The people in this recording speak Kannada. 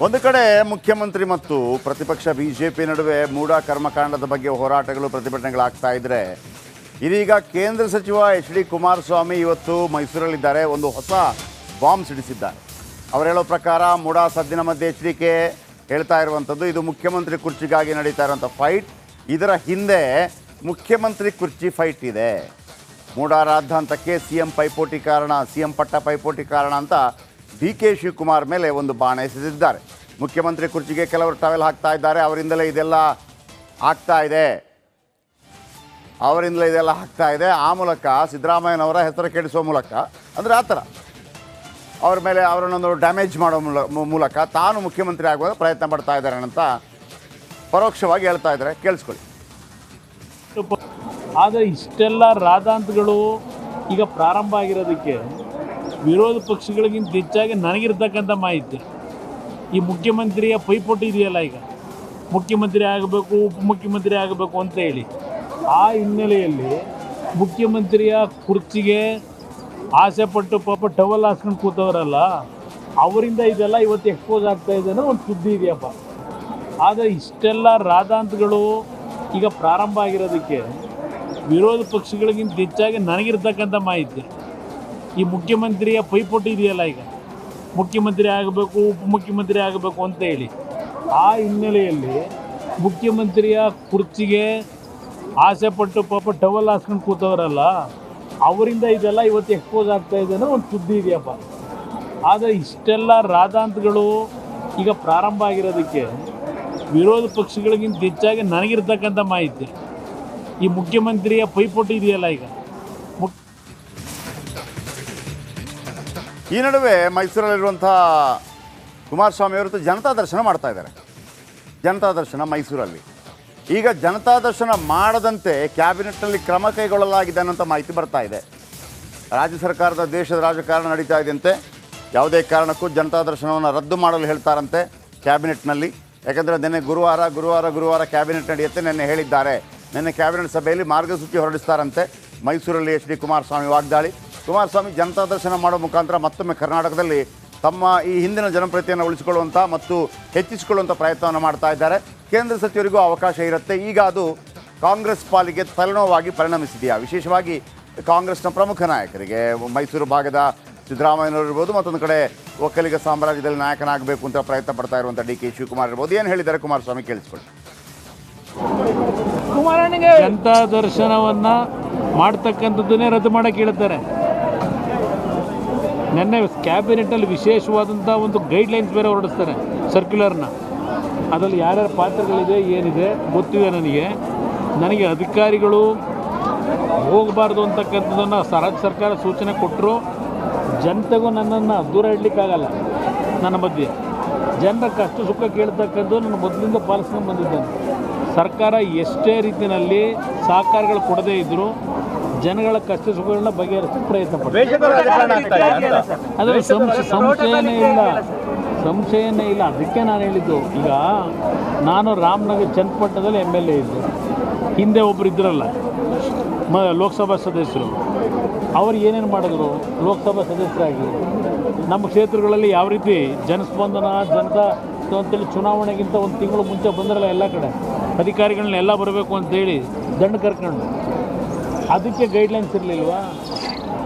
ಒಂದು ಕಡೆ ಮುಖ್ಯಮಂತ್ರಿ ಮತ್ತು ಪ್ರತಿಪಕ್ಷ ಬಿಜೆಪಿ ನಡುವೆ ಮೂಢ ಕರ್ಮಕಾಂಡದ ಬಗ್ಗೆ ಹೋರಾಟಗಳು ಪ್ರತಿಭಟನೆಗಳಾಗ್ತಾ ಇದ್ರೆ ಇದೀಗ ಕೇಂದ್ರ ಸಚಿವ ಎಚ್.ಡಿ. ಕುಮಾರಸ್ವಾಮಿ ಇವತ್ತು ಮೈಸೂರಲ್ಲಿದ್ದಾರೆ. ಒಂದು ಹೊಸ ಬಾಂಬ್ ಸಿಡಿಸಿದ್ದಾರೆ. ಅವರು ಹೇಳೋ ಪ್ರಕಾರ ಮೂಢ ಸದ್ದಿನ ಮಧ್ಯೆ ಎಚ್ಚರಿಕೆ ಹೇಳ್ತಾ ಇರುವಂಥದ್ದು ಇದು ಮುಖ್ಯಮಂತ್ರಿ ಕುರ್ಚಿಗಾಗಿ ನಡೀತಾ ಇರುವಂಥ ಫೈಟ್. ಇದರ ಹಿಂದೆ ಮುಖ್ಯಮಂತ್ರಿ ಕುರ್ಚಿ ಫೈಟ್ ಇದೆ. ಮೂಢ ರಾದ್ಧಾಂತಕ್ಕೆ ಸಿಎಂ ಪೈಪೋಟಿ ಕಾರಣ, ಸಿಎಂ ಪಟ್ಟ ಪೈಪೋಟಿ ಕಾರಣ ಅಂತ ಡಿ.ಕೆ. ಶಿವಕುಮಾರ್ ಮೇಲೆ ಒಂದು ಬಾಣ ಎಸೆದಿದ್ದಾರೆ. ಮುಖ್ಯಮಂತ್ರಿ ಕುರ್ಚಿಗೆ ಕೆಲವರು ಟವೆಲ್ ಹಾಕ್ತಾ ಇದ್ದಾರೆ. ಅವರಿಂದಲೇ ಇದೆಲ್ಲ ಆಗ್ತಾ ಇದೆ. ಆ ಮೂಲಕ ಸಿದ್ದರಾಮಯ್ಯನವರ ಹೆಸರು ಕೆಡಿಸುವ ಮೂಲಕ, ಅಂದರೆ ಆ ಥರ ಅವ್ರ ಮೇಲೆ ಅವರನ್ನೊಂದು ಡ್ಯಾಮೇಜ್ ಮಾಡೋ ಮೂಲಕ ತಾನು ಮುಖ್ಯಮಂತ್ರಿ ಆಗುವ ಪ್ರಯತ್ನ ಪಡ್ತಾ ಇದ್ದಾರೆ ಅಂತ ಪರೋಕ್ಷವಾಗಿ ಹೇಳ್ತಾ ಇದ್ದಾರೆ. ಕೇಳಿಸ್ಕೊಳ್ಳಿ. ಆದರೆ ಇಷ್ಟೆಲ್ಲ ರಾದ್ಧಾಂತಗಳು ಈಗ ಪ್ರಾರಂಭ ಆಗಿರೋದಕ್ಕೆ ವಿರೋಧ ಪಕ್ಷಗಳಿಗಿಂತ ಹೆಚ್ಚಾಗಿ ನನಗಿರ್ತಕ್ಕಂಥ ಮಾಹಿತಿ ಈ ಮುಖ್ಯಮಂತ್ರಿಯ ಪೈಪೋಟಿ ಇದೆಯಲ್ಲ, ಈಗ ಮುಖ್ಯಮಂತ್ರಿ ಆಗಬೇಕು ಉಪಮುಖ್ಯಮಂತ್ರಿ ಆಗಬೇಕು ಅಂತ ಹೇಳಿ ಆ ಹಿನ್ನೆಲೆಯಲ್ಲಿ ಮುಖ್ಯಮಂತ್ರಿಯ ಕುರ್ಚಿಗೆ ಆಸೆ ಪಟ್ಟು ಪಾಪ ಟವಲ್ ಹಾಸ್ಕೊಂಡು ಕೂತವರಲ್ಲ, ಅವರಿಂದ ಇದೆಲ್ಲ ಇವತ್ತು ಎಕ್ಸ್ಪೋಸ್ ಆಗ್ತಾ ಇದೆ ಅನ್ನೋ ಒಂದು ಸುದ್ದಿ ಇದೆಯಪ್ಪ. ಆದರೆ ಇಷ್ಟೆಲ್ಲ ರಾದ್ಧಾಂತಗಳು ಈಗ ಪ್ರಾರಂಭ ಆಗಿರೋದಕ್ಕೆ ವಿರೋಧ ಪಕ್ಷಗಳಿಗಿಂತ ಹೆಚ್ಚಾಗಿ ನನಗಿರ್ತಕ್ಕಂಥ ಮಾಹಿತಿ ಈ ಮುಖ್ಯಮಂತ್ರಿಯ ಪೈಪೋಟಿ ಇದೆಯಲ್ಲ, ಈಗ ಮುಖ್ಯಮಂತ್ರಿ ಆಗಬೇಕು ಉಪಮುಖ್ಯಮಂತ್ರಿ ಆಗಬೇಕು ಅಂತ ಹೇಳಿ ಆ ಹಿನ್ನೆಲೆಯಲ್ಲಿ ಮುಖ್ಯಮಂತ್ರಿಯ ಕುರ್ಚಿಗೆ ಆಸೆ ಪಟ್ಟು ಪಾಪ ಟವಲ್ ಹಾಸ್ಕೊಂಡು ಕೂತವರಲ್ಲ, ಅವರಿಂದ ಇದೆಲ್ಲ ಇವತ್ತು ಎಕ್ಸ್ಪೋಸ್ ಆಗ್ತಾ ಇದೆ ಅನ್ನೋ ಒಂದು ಸುದ್ದಿ ಇದೆಯಪ್ಪ. ಆದರೆ ಇಷ್ಟೆಲ್ಲ ರಾದ್ಧಾಂತಗಳು ಈಗ ಪ್ರಾರಂಭ ಆಗಿರೋದಕ್ಕೆ ವಿರೋಧ ಪಕ್ಷಗಳಿಗಿಂತ ಹೆಚ್ಚಾಗಿ ನನಗಿರ್ತಕ್ಕಂಥ ಮಾಹಿತಿ ಈ ಮುಖ್ಯಮಂತ್ರಿಯ ಪೈಪೋಟಿ ಇದೆಯಲ್ಲ, ಈಗ ಈ ನಡುವೆ ಮೈಸೂರಲ್ಲಿರುವಂಥ ಕುಮಾರಸ್ವಾಮಿ ಅವರು ಜನತಾ ದರ್ಶನ ಮಾಡ್ತಾ ಇದ್ದಾರೆ. ಜನತಾ ದರ್ಶನ ಮೈಸೂರಲ್ಲಿ. ಈಗ ಜನತಾ ದರ್ಶನ ಮಾಡದಂತೆ ಕ್ಯಾಬಿನೆಟ್ನಲ್ಲಿ ಕ್ರಮ ಕೈಗೊಳ್ಳಲಾಗಿದೆ ಅನ್ನೋಂಥ ಮಾಹಿತಿ ಬರ್ತಾ ಇದೆ. ರಾಜ್ಯ ಸರ್ಕಾರದ ದೇಶದ ರಾಜಕಾರಣ ನಡೀತಾ ಇದೆಯಂತೆ. ಯಾವುದೇ ಕಾರಣಕ್ಕೂ ಜನತಾ ದರ್ಶನವನ್ನು ರದ್ದು ಮಾಡಲು ಹೇಳ್ತಾರಂತೆ ಕ್ಯಾಬಿನೆಟ್ನಲ್ಲಿ. ಯಾಕಂದರೆ ನಿನ್ನೆ ಗುರುವಾರ ಕ್ಯಾಬಿನೆಟ್ ನಡೆಯುತ್ತೆ ನಿನ್ನೆ ಹೇಳಿದ್ದಾರೆ. ನಿನ್ನೆ ಕ್ಯಾಬಿನೆಟ್ ಸಭೆಯಲ್ಲಿ ಮಾರ್ಗಸೂಚಿ ಹೊರಡಿಸ್ತಾರಂತೆ. ಮೈಸೂರಲ್ಲಿ ಎಚ್.ಡಿ. ಕುಮಾರಸ್ವಾಮಿ ವಾಗ್ದಾಳಿ. ಕುಮಾರಸ್ವಾಮಿ ಜನತಾ ದರ್ಶನ ಮಾಡೋ ಮುಖಾಂತರ ಮತ್ತೊಮ್ಮೆ ಕರ್ನಾಟಕದಲ್ಲಿ ತಮ್ಮ ಈ ಹಿಂದಿನ ಜನಪ್ರಿಯತೆಯನ್ನು ಉಳಿಸಿಕೊಳ್ಳುವಂಥ ಮತ್ತು ಹೆಚ್ಚಿಸಿಕೊಳ್ಳುವಂಥ ಪ್ರಯತ್ನವನ್ನು ಮಾಡ್ತಾ ಇದ್ದಾರೆ. ಕೇಂದ್ರ ಸಚಿವರಿಗೂ ಅವಕಾಶ ಇರುತ್ತೆ. ಈಗ ಅದು ಕಾಂಗ್ರೆಸ್ ಪಾಲಿಗೆ ತಲೆನೋವಾಗಿ ಪರಿಣಮಿಸಿದೆಯಾ? ವಿಶೇಷವಾಗಿ ಕಾಂಗ್ರೆಸ್ನ ಪ್ರಮುಖ ನಾಯಕರಿಗೆ ಮೈಸೂರು ಭಾಗದ ಸಿದ್ದರಾಮಯ್ಯನವರು ಇರ್ಬೋದು, ಮತ್ತೊಂದು ಕಡೆ ಒಕ್ಕಲಿಗ ಸಾಮ್ರಾಜ್ಯದಲ್ಲಿ ನಾಯಕನಾಗಬೇಕು ಅಂತ ಪ್ರಯತ್ನ ಪಡ್ತಾ ಇರುವಂಥ ಡಿ.ಕೆ. ಶಿವಕುಮಾರ್ ಇರ್ಬೋದು. ಏನು ಹೇಳಿದ್ದಾರೆ ಕುಮಾರಸ್ವಾಮಿ ಕೇಳಿಸ್ಕೊಳ್ಳಿ. ಜನತಾ ದರ್ಶನವನ್ನು ಮಾಡ್ತಕ್ಕಂಥದ್ದನ್ನೇ ರದ್ದು ಮಾಡೋಕ್ಕೆ ಹೇಳ್ತಾರೆ. ನಿನ್ನೆ ಕ್ಯಾಬಿನೆಟ್ನಲ್ಲಿ ವಿಶೇಷವಾದಂಥ ಒಂದು ಗೈಡ್ಲೈನ್ಸ್ ಬೇರೆ ಹೊರಡಿಸ್ತಾರೆ, ಸರ್ಕ್ಯುಲರ್ನ. ಅದರಲ್ಲಿ ಯಾರ್ಯಾರ ಪಾತ್ರಗಳಿದೆ ಏನಿದೆ ಗೊತ್ತಿದೆ ನನಗೆ ಅಧಿಕಾರಿಗಳು ಹೋಗಬಾರ್ದು ಅಂತಕ್ಕಂಥದ್ದನ್ನು ರಾಜ್ಯ ಸರ್ಕಾರ ಸೂಚನೆ ಕೊಟ್ಟರು. ಜನತೆಗೂ ನನ್ನನ್ನು ದೂರ ಇಡಲಿಕ್ಕಾಗಲ್ಲ. ನನ್ನ ಮಧ್ಯೆ ಜನರ ಕಷ್ಟ ಸುಖ ಕೇಳ್ತಕ್ಕಂಥದ್ದು ನಾನು ಮೊದಲಿಂದ ಪಾಲಿಸ್ಕೊಂಡು ಬಂದಿದ್ದೇನೆ. ಸರ್ಕಾರ ಎಷ್ಟೇ ರೀತಿಯಲ್ಲಿ ಸಹಕಾರಗಳು ಕೊಡದೇ ಇದ್ದರೂ ಜನಗಳ ಕಷ್ಟ ಸುಖಗಳನ್ನ ಬಗೆಹರಿಸಲು ಪ್ರಯತ್ನ ಪಡ್ತಾರೆ. ಅದರಲ್ಲಿ ಸಂಶಯನೇ ಇಲ್ಲ. ಅದಕ್ಕೆ ನಾನು ಹೇಳಿದ್ದು, ಈಗ ನಾನು ರಾಮನಗರ ಚನ್ನಪಟ್ಟಣದಲ್ಲಿ MLA ಇದ್ದೆ. ಹಿಂದೆ ಒಬ್ಬರು ಇದ್ರಲ್ಲ ಲೋಕಸಭಾ ಸದಸ್ಯರು, ಅವರು ಏನೇನು ಮಾಡಿದ್ರು ಲೋಕಸಭಾ ಸದಸ್ಯರಾಗಿ ನಮ್ಮ ಕ್ಷೇತ್ರಗಳಲ್ಲಿ ಯಾವ ರೀತಿ ಜನಸ್ಪಂದನ ಜನತಾ ಅಂತೇಳಿ ಚುನಾವಣೆಗಿಂತ ಒಂದು ತಿಂಗಳು ಮುಂಚೆ ಬಂದ್ರಲ್ಲ ಎಲ್ಲ ಕಡೆ ಅಧಿಕಾರಿಗಳನ್ನ ಎಲ್ಲ ಬರಬೇಕು ಅಂತೇಳಿ ದಂಡ ಕರ್ಕೊಂಡು, ಅದಕ್ಕೆ ಗೈಡ್ಲೈನ್ಸ್ ಇರಲಿಲ್ವಾ?